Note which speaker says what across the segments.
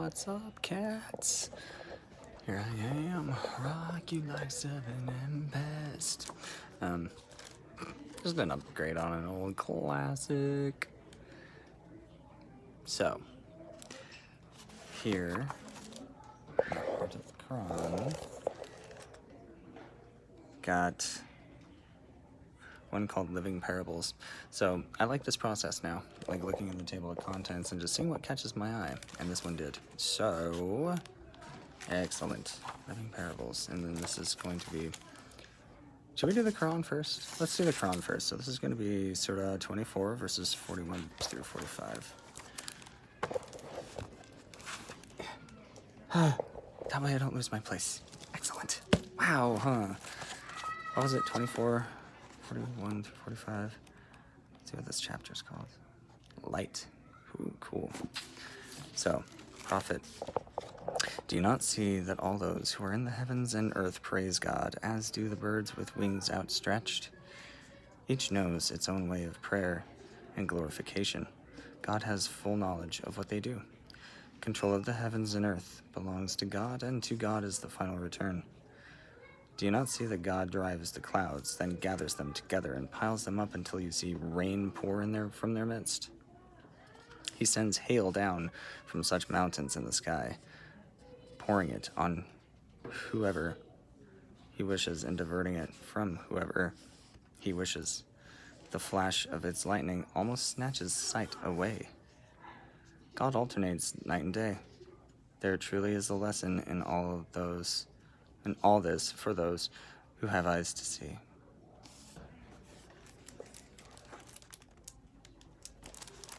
Speaker 1: What's up, cats? Here I am, rock you like seven and best. Just an upgrade on an old classic. So, here, in the heart of the Qur'an, got one called Living Parables. So I like this process now, like looking in the table of contents and just seeing what catches my eye, and this one did. So, excellent. Living Parables, and then this is going to be, should we do the Quran first? Let's do the Quran first. So this is going to be Surah 24, verses 41 through 45. That way I don't lose my place. Excellent. Wow, huh? What was it, 24, 41 through 45? Let's see what this chapter is called. Light. Ooh, cool. So, Prophet, do you not see that all those who are in the heavens and earth praise God, as do the birds with wings outstretched? Each knows its own way of prayer and glorification. God has full knowledge of what they do. Control of the heavens and earth belongs to God, and to God is the final return. Do you not see that God drives the clouds, then gathers them together and piles them up until you see rain pour from their midst? He sends hail down from such mountains in the sky, pouring it on whoever he wishes and diverting it from whoever he wishes. The flash of its lightning almost snatches sight away. God alternates night and day. There truly is a lesson in all this for those who have eyes to see.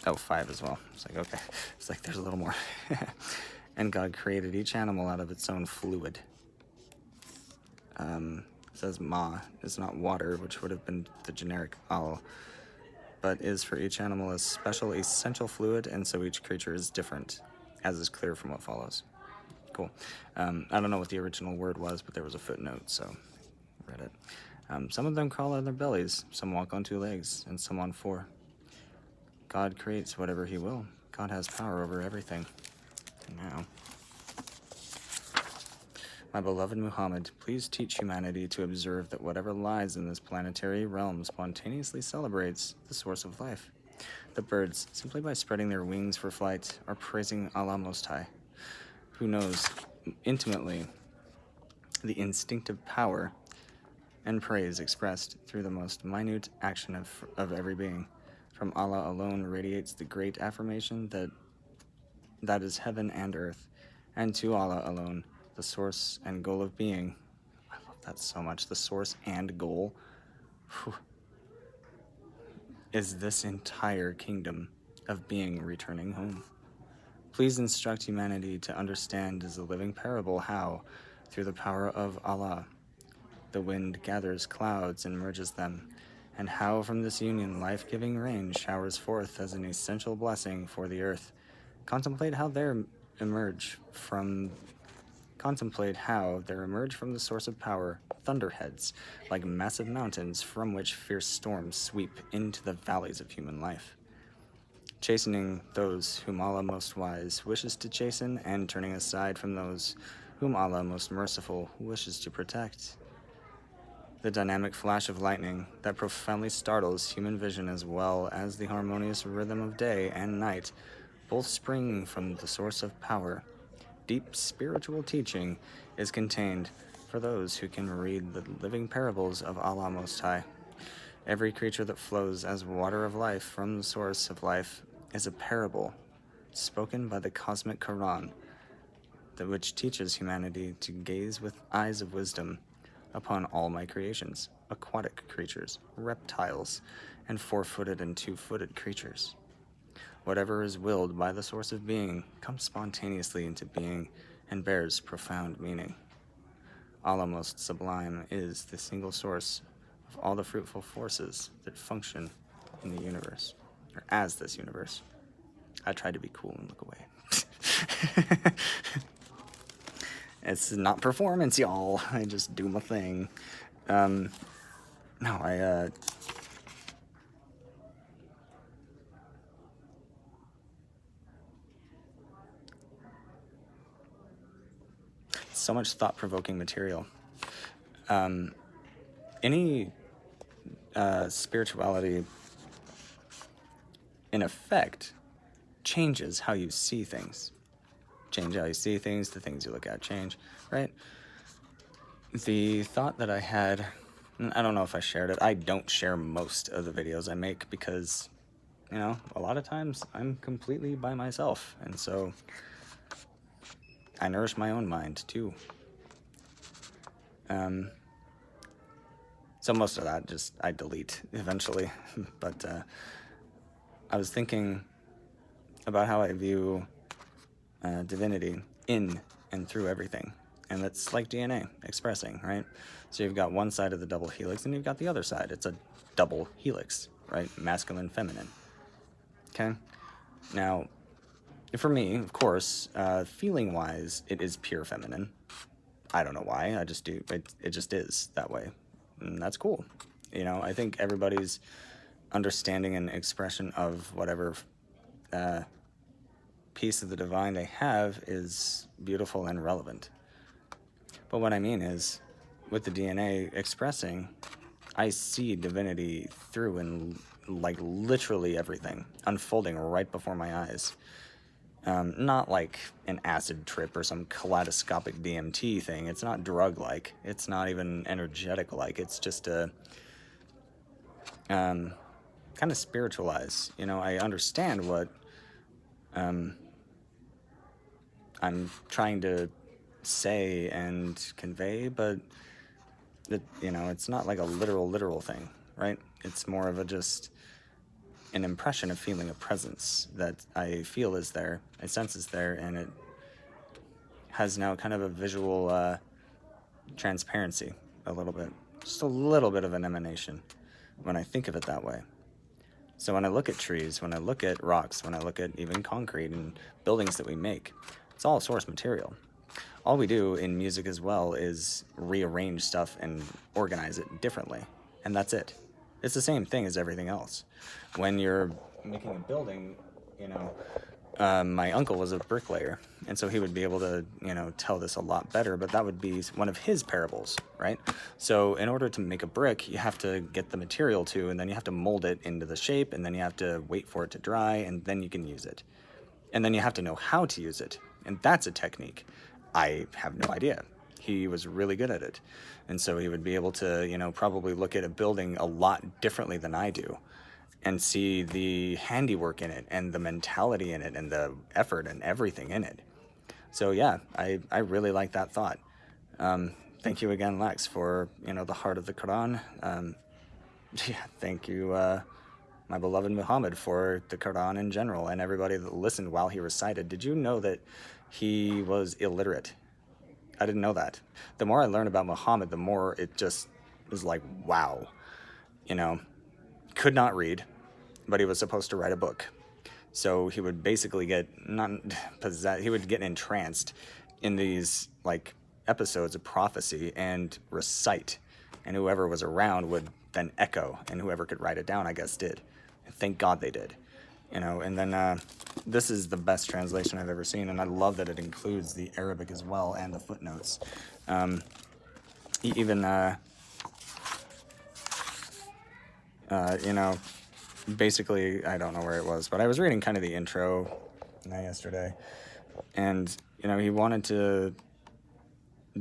Speaker 1: Oh, 5 as well. It's like, okay. It's like there's a little more. And God created each animal out of its own fluid. It says ma is not water, which would have been the generic al, but is for each animal a special essential fluid, and so each creature is different, as is clear from what follows. Cool. I don't know what the original word was, but there was a footnote, so I read it. Some of them crawl on their bellies, some walk on 2 legs, and some on 4. God creates whatever he will. God has power over everything. Now, my beloved Muhammad, please teach humanity to observe that whatever lies in this planetary realm spontaneously celebrates the source of life. The birds, simply by spreading their wings for flight, are praising Allah Most High, who knows intimately the instinctive power and praise expressed through the most minute action of every being. From Allah alone radiates the great affirmation that is heaven and earth, and to Allah alone, the source and goal of being. I love that so much. The source and goal is this entire kingdom of being returning home. Please instruct humanity to understand as a living parable how, through the power of Allah, the wind gathers clouds and merges them, and how from this union life-giving rain showers forth as an essential blessing for the earth. Contemplate how there emerge from the source of power thunderheads, like massive mountains from which fierce storms sweep into the valleys of human life, chastening those whom Allah most wise wishes to chasten, and turning aside from those whom Allah most merciful wishes to protect. The dynamic flash of lightning that profoundly startles human vision, as well as the harmonious rhythm of day and night, both spring from the source of power. Deep spiritual teaching is contained for those who can read the living parables of Allah Most High. Every creature that flows as water of life from the source of life is a parable spoken by the cosmic Qur'an, which teaches humanity to gaze with eyes of wisdom upon all my creations, aquatic creatures, reptiles, and 4-footed and 2-footed creatures. Whatever is willed by the source of being comes spontaneously into being and bears profound meaning. Allah Most Sublime is the single source of all the fruitful forces that function in the universe, or as this universe. I tried to be cool and look away. It's not performance, y'all. I just do my thing. so much thought-provoking material. Any spirituality, in effect, changes how you see things. Change how you see things, the things you look at change, right? The thought that I had, I don't know if I shared it. I don't share most of the videos I make because, you know, a lot of times I'm completely by myself. And so I nourish my own mind too. So most of that just I delete eventually. But I was thinking about how I view divinity in and through everything. And it's like DNA expressing, right? So you've got one side of the double helix and you've got the other side. It's a double helix, right? Masculine, feminine. Okay? Now, for me, of course, feeling-wise, it is pure feminine. I don't know why. I just do. It just is that way. And that's cool. You know, I think everybody's understanding and expression of whatever piece of the divine they have is beautiful and relevant. But what I mean is, with the DNA expressing, I see divinity through in, like, literally everything, unfolding right before my eyes. Not like an acid trip or some kaleidoscopic DMT thing. It's not drug-like. It's not even energetic-like. It's just a kind of spiritualized. You know, I understand what I'm trying to say and convey, but you know, it's not like a literal thing, right? It's more of a just an impression of feeling a presence that I feel is there, I sense is there, and it has now kind of a visual transparency, a little bit, just a little bit of an emanation when I think of it that way. So when I look at trees, when I look at rocks, when I look at even concrete and buildings that we make, it's all source material. All we do in music as well is rearrange stuff and organize it differently, and that's it. It's the same thing as everything else. When you're making a building, you know, my uncle was a bricklayer, and so he would be able to, you know, tell this a lot better, but that would be one of his parables, right? So in order to make a brick, you have to get the material to, and then you have to mold it into the shape, and then you have to wait for it to dry, and then you can use it. And then you have to know how to use it, and that's a technique. I have no idea. He was really good at it. And so he would be able to, you know, probably look at a building a lot differently than I do and see the handiwork in it and the mentality in it and the effort and everything in it. So yeah, I really like that thought. Thank you again, Lex, for, you know, the heart of the Qur'an. Yeah, thank you, my beloved Muhammad, for the Qur'an in general and everybody that listened while he recited. Did you know that he was illiterate? I didn't know that. The more I learn about Muhammad, the more it just is like, wow. You know, could not read, but he was supposed to write a book. So he would basically get, not possessed, he would get entranced in these, like, episodes of prophecy and recite. And whoever was around would then echo, and whoever could write it down, I guess, did. And thank God they did. You know, and then this is the best translation I've ever seen, and I love that it includes the Arabic as well and the footnotes. Even, you know, basically, I don't know where it was, but I was reading kind of the intro yesterday, and, you know, he wanted to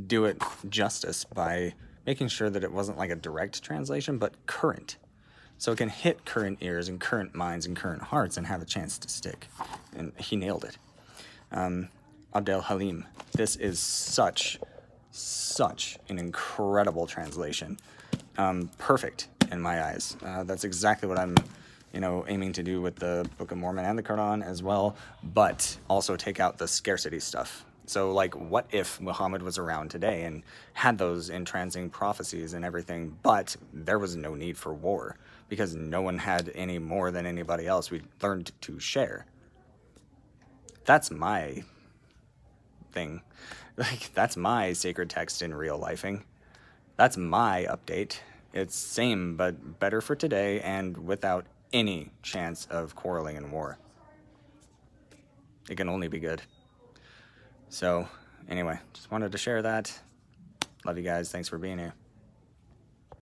Speaker 1: do it justice by making sure that it wasn't like a direct translation, but current. So it can hit current ears and current minds and current hearts and have a chance to stick. And he nailed it. Abdel Halim, this is such an incredible translation. Perfect in my eyes. That's exactly what I'm, you know, aiming to do with the Book of Mormon and the Quran as well, but also take out the scarcity stuff. So, like, what if Muhammad was around today and had those entrancing prophecies and everything, but there was no need for war because no one had any more than anybody else? We learned to share. That's my thing. Like, that's my sacred text in real lifing. That's my update. It's same, but better for today and without any chance of quarreling and war. It can only be good. So, Anyway, just wanted to share that. Love you guys. Thanks for being here.